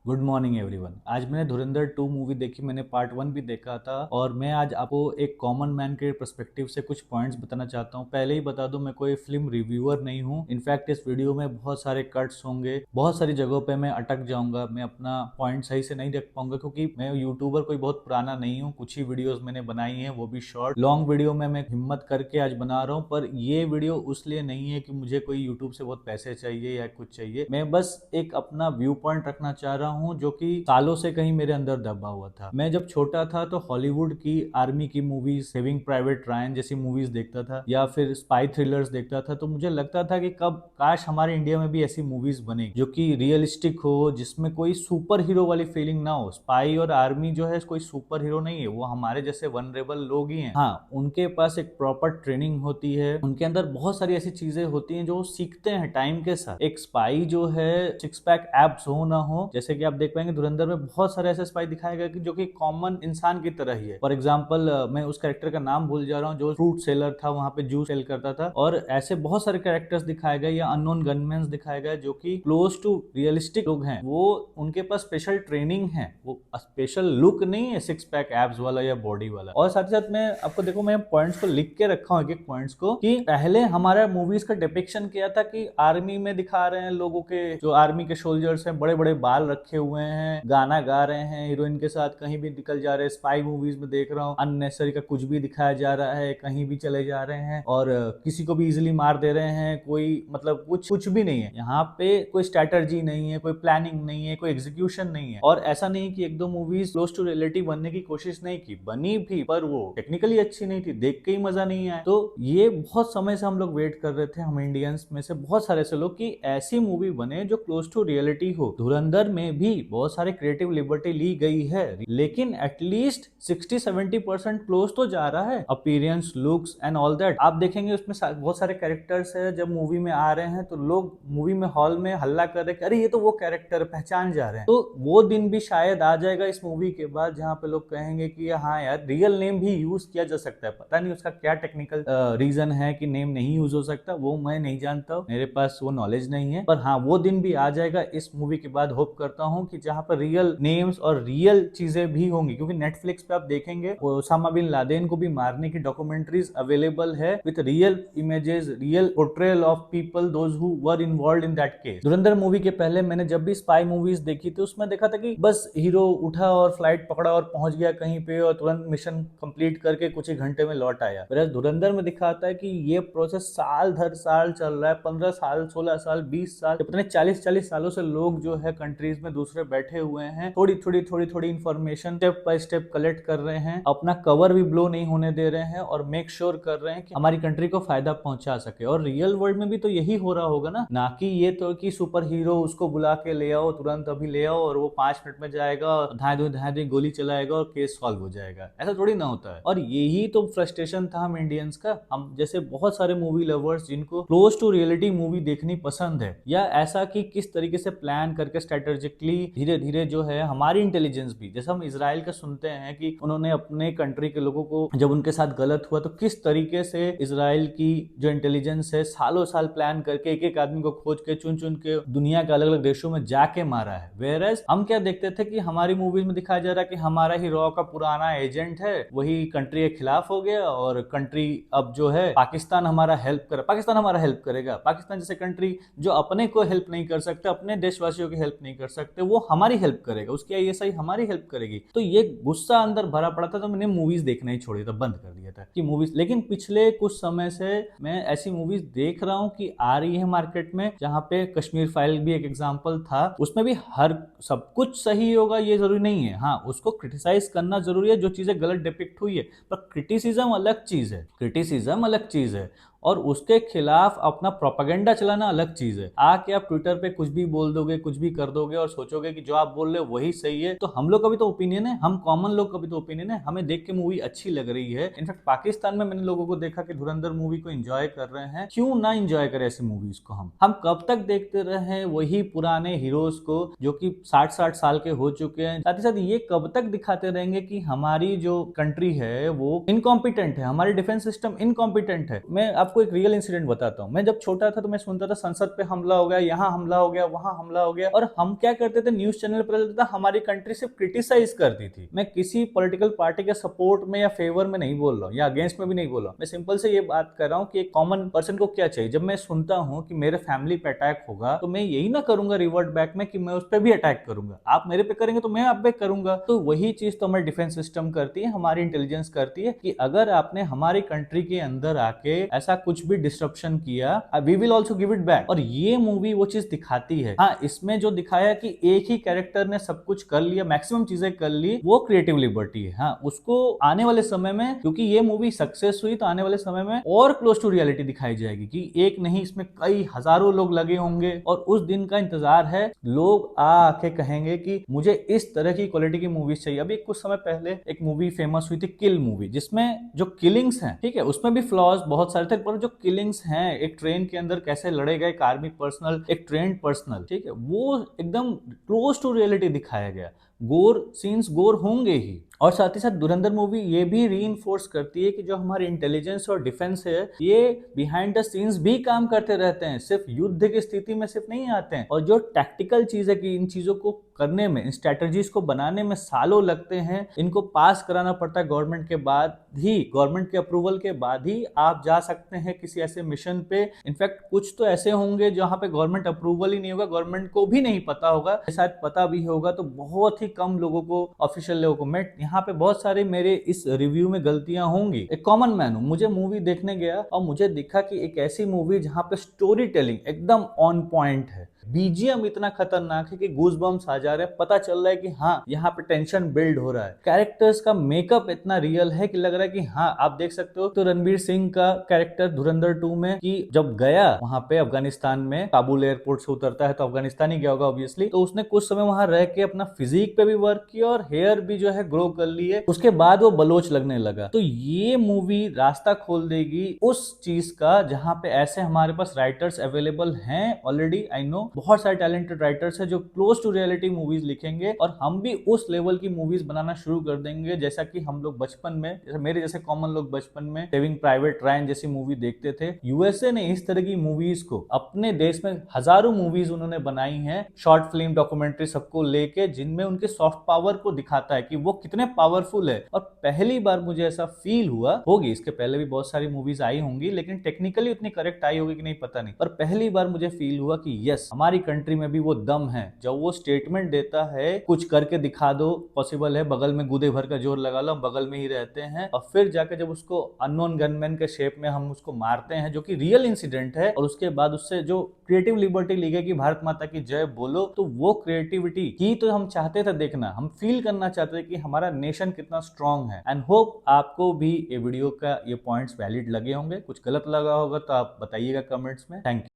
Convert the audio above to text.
Good morning everyone. आज मैंने धुरंधर 2 movie देखी। मैंने पार्ट 1 भी देखा था और मैं आज आपको एक कॉमन मैन के पर्सपेक्टिव से कुछ पॉइंट्स बताना चाहता हूँ। पहले ही बता दूं, मैं कोई फिल्म रिव्यूअर नहीं हूँ। इनफैक्ट इस वीडियो में बहुत सारे कट्स होंगे, बहुत सारी जगहों पे मैं अटक जाऊंगा, मैं अपना पॉइंट सही से नहीं रख पाऊंगा क्योंकि मैं यूट्यूबर कोई बहुत पुराना नहीं हूँ। कुछ ही वीडियोज मैंने बनाई है, वो भी शॉर्ट। लॉन्ग वीडियो में मैं हिम्मत करके आज बना रहा हूँ, पर ये वीडियो उसलिए नहीं है कि मुझे कोई यूट्यूब से बहुत पैसे चाहिए या कुछ चाहिए। मैं बस एक अपना व्यू पॉइंट रखना चाह रहा हूँ जो कि सालों से कहीं मेरे अंदर दबा हुआ था। मैं जब छोटा था तो हॉलीवुड की आर्मी की मूवीज, सेविंग प्राइवेट रायन जैसी मूवीज देखता था या फिर स्पाई थ्रिलर्स देखता था, तो मुझे लगता था कि कब काश हमारे इंडिया में भी ऐसी मूवीज बने जो कि रियलिस्टिक हो, जिसमें कोई सुपर हीरो वाली फीलिंग ना हो। स्पाई और आर्मी जो है कोई सुपर हीरो नहीं है, वो हमारे जैसे वनरेबल लोग ही हैं। हाँ, उनके पास एक प्रॉपर ट्रेनिंग होती है, उनके अंदर बहुत सारी ऐसी चीजें होती हैं जो सीखते हैं टाइम के साथ। एक स्पाई जो है सिक्स पैक एब्स हो ना हो, जैसे कि आप देख पाएंगे धुरंधर में बहुत सारे ऐसे स्पाई दिखाए गए कि जो कि कॉमन इंसान की तरह ही है। फॉर एग्जाम्पल, मैं उस कैरेक्टर का नाम भूल जा रहा हूँ जो फ्रूट सेलर था, वहां पे जूस सेल करता था। और ऐसे बहुत सारे कैरेक्टर्स दिखाए गए या अननोन गनमैन दिखाए गए जो कि क्लोज टू रियलिस्टिक लोग हैं। वो उनके पास स्पेशल ट्रेनिंग है, वो स्पेशल लुक नहीं है सिक्स पैक एब्स वाला या बॉडी वाला। और साथ ही साथ मैं आपको देखो, मैं पॉइंट्स को लिख के रखा हूँ, एक एक पॉइंट्स को, कि पहले हमारा मूवीज का डिपिक्शन किया था कि आर्मी में दिखा रहे हैं लोगों के, जो आर्मी के सोल्जर्स हैं, बड़े बड़े बाल रखे हुए हैं, गाना गा रहे हैं, हीरोइन के साथ कहीं भी निकल जा रहे हैं। स्पाई मूवीज में देख रहा हूँ अननेसेसरी का कुछ भी दिखाया जा रहा है, कहीं भी चले जा रहे हैं और किसी को भी इजिली मार दे रहे हैं। कोई मतलब कुछ कुछ भी नहीं है यहाँ पे, कोई स्ट्रेटर्जी नहीं है, कोई प्लानिंग नहीं है, कोई एग्जीक्यूशन नहीं है। और ऐसा नहीं कि एक दो मूवीज क्लोज टू रियलिटी बनने की कोशिश नहीं की, बनी भी, पर वो टेक्निकली अच्छी नहीं थी, देख के ही मजा नहीं आया। तो ये बहुत समय से हम लोग वेट कर रहे थे, हम इंडियंस में से बहुत सारे ऐसे लोग, कि ऐसी मूवी बने जो क्लोज टू रियलिटी हो। धुरंधर में भी बहुत सारे क्रिएटिव लिबर्टी ली गई है, लेकिन एटलीस्ट 60-70% क्लोज तो जा रहा है। Appearance, looks and all that आप देखेंगे उसमें बहुत सारे कैरेक्टर्स है, जब मूवी में आ रहे हैं तो लोग मूवी में हॉल में हल्ला कर रहे हैं, अरे ये तो वो कैरेक्टर पहचान जा रहे हैं। तो वो दिन भी शायद आ जाएगा इस मूवी के बाद, जहां पे लोग कहेंगे कि हाँ यार, रियल नेम भी यूज किया जा सकता है। पता नहीं उसका क्या टेक्निकल रीजन है कि नेम नहीं यूज हो सकता, वो मैं नहीं जानता हूँ, मेरे पास वो नॉलेज नहीं है। पर हाँ, वो दिन भी आ जाएगा इस मूवी के बाद। होप करता हूँ कि जहां पर रियल नेम्स और रियल चीजें भी होंगी, क्योंकि नेटफ्लिक्स पे आप देखेंगे ओसामा बिन लादेन को भी मारने की डॉक्यूमेंट्रीज अवेलेबल है with real images, real portrayal of people those who were involved in that case. Dhurandhar movie के पहले मैंने जब भी स्पाई मूवीज देखी थी, उसमें देखा था कि बस हीरो उठा और फ्लाइट पकड़ा और पहुंच गया कहीं पे और तुरंत मिशन कंप्लीट करके कुछ ही घंटे में लौट आया। फिर धुरंधर में दिखाता है कि ये प्रोसेस साल दर साल चल रहा है, 15 साल, 16 साल, 20 साल, पता नहीं 40-40 सालों से लोग जो है कंट्रीज में दूसरे बैठे हुए हैं, थोड़ी थोड़ी थोड़ी थोड़ी information step by step collect कर रहे हैं, अपना कवर भी ब्लो नहीं होने दे रहे हैं और मेक श्योर कर रहे हैं कि हमारी कंट्री को फायदा पहुंचा सके। और रियल वर्ल्ड में भी तो यही हो रहा होगा ना कि ये तो कि सुपर हीरो उसको बुला के ले आओ, तुरंत अभी ले आओ और वो 5 मिनट में जाएगा, धाए धुए गोली चलाएगा और केस सॉल्व हो जाएगा। ऐसा थोड़ी ना होता है। और यही तो फ्रस्ट्रेशन था हम इंडियंस का, हम जैसे बहुत सारे मूवी लवर्स जिनको क्लोज टू रियलिटी मूवी देखनी पसंद है, या ऐसा कि किस तरीके से प्लान करके स्ट्रेटेजिकली धीरे धीरे जो है हमारी इंटेलिजेंस भी, जैसे हम इसराइल का सुनते हैं कि उन्होंने अपने कंट्री के लोगों को जब उनके साथ गलत हुआ तो किस तरीके से इसराइल की जो इंटेलिजेंस है सालों साल प्लान करके एक एक आदमी को खोज के चुन चुन के दुनिया के अलग अलग देशों में जाके मारा है। वेयरएज हम क्या देखते थे कि हमारी मूवीज में दिखाया जा रहा है कि हमारा ही रॉ का पुराना एजेंट है, वही कंट्री के खिलाफ हो गया और कंट्री अब जो है पाकिस्तान हमारा हेल्प कर, पाकिस्तान हमारा हेल्प करेगा। पाकिस्तान जैसे कंट्री जो अपने को हेल्प नहीं कर सकते, अपने देशवासियों की हेल्प नहीं कर सकते, वो हमारी हेल्प करेगा, उसकी आईएसआई हमारी हेल्प करेगी। तो ये गुस्सा अंदर भरा पड़ा था, तो मैंने मूवीज देखना ही छोड़ दिया था, बंद कर दिया था कि मूवीज। लेकिन पिछले कुछ समय से मैं ऐसी मूवीज देख रहा हूँ कि आ रही है मार्केट में, जहाँ पे कश्मीर फाइल भी एक एग्जाम्पल था। उसमें भी हर सब कुछ सही होगा ये जरूरी नहीं है, हाँ उसको क्रिटिसाइज करना जरूरी है जो चीजें गलत डिपिक्ट हुई है, पर क्रिटिसिज्म अलग चीज है, क्रिटिसिज्म अलग चीज है और उसके खिलाफ अपना प्रोपेगेंडा चलाना अलग चीज है। आके आप ट्विटर पे कुछ भी बोल दोगे, कुछ भी कर दोगे और सोचोगे कि जो आप बोल रहे हो वही सही है। तो हम लोग का भी तो ओपिनियन है, हम कॉमन लोग का भी तो ओपिनियन है, हमें देख के मूवी अच्छी लग रही है। इनफैक्ट पाकिस्तान में मैंने लोगों को देखा कि धुरंधर मूवी को एंजॉय कर रहे हैं, क्यों ना एंजॉय करें ऐसी मूवीज को। हम कब तक देखते रहे वही पुराने हीरोज को जो कि 60-60 साल के हो चुके हैं। साथ ही साथ ये कब तक दिखाते रहेंगे कि हमारी जो कंट्री है वो इनकॉम्पिटेंट है, हमारी डिफेंस सिस्टम इनकॉम्पिटेंट है। मैं आप आपको एक रियल इंसिडेंट बताता हूँ। मैं जब छोटा था तो मैं सुनता था संसद पे हमला हो गया, यहाँ हमला हो गया, वहां हमला हो गया, और हम क्या करते थे, न्यूज चैनल पर चलता था, हमारी कंट्री सिर्फ क्रिटिसाइज करती थी। मैं किसी पॉलिटिकल पार्टी के सपोर्ट में या फेवर में नहीं बोल रहा हूँ या अगेंस्ट में भी नहीं बोल रहा हूँ, मैं सिंपल से ये बात कर रहा हूँ कि एक कॉमन पर्सन को क्या चाहिए। जब मैं सुनता हूँ कि मेरे फैमिली पे अटैक होगा तो मैं यही ना करूंगा रिवर्ट बैक में कि मैं उस पर भी अटैक करूंगा, आप मेरे पे करेंगे तो मैं आप पे करूंगा। तो वही चीज तो हमारी डिफेंस सिस्टम करती है, हमारी इंटेलिजेंस करती है कि अगर आपने हमारी कंट्री के अंदर आके ऐसा कुछ भी डिस्ट्रप्शन किया, we will also give it back. और ये मूवी वो चीज दिखाती है। हाँ, इसमें जो दिखाया कि एक ही कैरेक्टर ने सब कुछ कर लिया, मैक्सिमम चीजें कर ली, वो क्रिएटिव लिबर्टी है। हाँ, उसको आने वाले समय में, क्योंकि ये मूवी सक्सेस हुई, तो आने वाले समय में और क्लोज टू रियलिटी दिखाई जाएगी कि एक नहीं, इसमें कई हजारों लोग लगे होंगे और उस दिन का इंतजार है। लोग आके कहेंगे कि मुझे इस तरह की क्वालिटी की मूवीज चाहिए। अभी कुछ समय पहले एक मूवी फेमस हुई थी, किल मूवी, जिसमें जो किलिंग्स हैं, ठीक है, उसमें भी फ्लॉज बहुत सारे थे, पर जो किलिंग्स हैं, एक ट्रेन के अंदर कैसे लड़े गए, एक आर्मी पर्सनल, एक ट्रेंड पर्सनल, ठीक है, वो एकदम क्लोज टू रियलिटी दिखाया गया। गोर सीन्स गोर होंगे ही। और साथ ही साथ धुरंधर मूवी ये भी रीइंफोर्स करती है कि जो हमारी इंटेलिजेंस और डिफेंस है, ये बिहाइंड द सीन्स भी काम करते रहते हैं, सिर्फ युद्ध की स्थिति में सिर्फ नहीं आते हैं। और जो टैक्टिकल चीज है कि इन चीजों को करने में, इन स्ट्रेटजीज को बनाने में सालों लगते हैं, इनको पास कराना पड़ता है गवर्नमेंट के बाद ही, गवर्नमेंट के अप्रूवल के बाद ही आप जा सकते हैं किसी ऐसे मिशन पे। इनफैक्ट कुछ तो ऐसे होंगे जहां पे गवर्नमेंट अप्रूवल ही नहीं होगा, गवर्नमेंट को भी नहीं पता होगा, शायद पता भी होगा तो बहुत ही कम लोगों को, ऑफिशियल लोगों को। मैं यहाँ पे बहुत सारे मेरे इस रिव्यू में गलतियां होंगी, एक कॉमन मैन हूं, मुझे मूवी देखने गया और मुझे दिखा कि एक ऐसी मूवी जहां पे स्टोरी टेलिंग एकदम ऑन पॉइंट है, बीजीएम इतना खतरनाक है कि गूज बम्स आ जा रहे हैं, पता चल रहा है कि हाँ यहाँ पे टेंशन बिल्ड हो रहा है। कैरेक्टर्स का मेकअप इतना रियल है कि लग रहा है कि हाँ, आप देख सकते हो। तो रणवीर सिंह का कैरेक्टर धुरंधर 2 में कि जब गया वहां पे अफगानिस्तान में, काबुल एयरपोर्ट से उतरता है तो अफगानिस्तान ही गया होगा ऑब्वियसली, तो उसने कुछ समय वहां रह के अपना फिजिक पे भी वर्क किया और हेयर भी जो है ग्रो कर ली है, उसके बाद वो बलोच लगने लगा। तो ये मूवी रास्ता खोल देगी उस चीज का जहां पे ऐसे हमारे पास राइटर्स अवेलेबल हैं ऑलरेडी। आई नो बहुत सारे टैलेंटेड राइटर्स हैं जो क्लोज टू रियलिटी मूवीज लिखेंगे और हम भी उस लेवल की मूवीज बनाना शुरू कर देंगे, जैसा कि हम लोग बचपन में, जैसे मेरे जैसे कॉमन लोग बचपन में सेविंग प्राइवेट रायन जैसी मूवी देखते थे। यूएसए ने इस तरह की मूवीज को अपने देश में हजारों मूवीज उन्होंने बनाई हैं, शॉर्ट फिल्म, डॉक्यूमेंट्री, सबको लेके, जिनमें उनके सॉफ्ट पावर को दिखाता है कि वो कितने पावरफुल है। और पहली बार मुझे ऐसा फील हुआ, होगी इसके पहले भी बहुत सारी मूवीज आई होंगी लेकिन टेक्निकली उतनी करेक्ट आई होगी कि नहीं पता नहीं, पर पहली बार मुझे फील हुआ कि यस, हमारी कंट्री में भी वो दम है। जब वो स्टेटमेंट देता है कुछ करके दिखा दो, पॉसिबल है, बगल में गुदे भर का जोर लगा लो, बगल में ही रहते हैं, और फिर जाकर जब उसको अननोन गनमैन के शेप में हम उसको मारते हैं, जो कि रियल इंसिडेंट है, और उसके बाद उससे जो क्रिएटिव लिबर्टी ली गई कि भारत माता की जय बोलो, तो वो क्रिएटिविटी ही तो हम चाहते थे देखना, हम फील करना चाहते थे कि हमारा नेशन कितना स्ट्रांग है। एंड होप आपको भी ये वीडियो का ये पॉइंट्स वैलिड लगे होंगे, कुछ गलत लगा होगा तो आप बताइएगा कमेंट्स में। Thank you.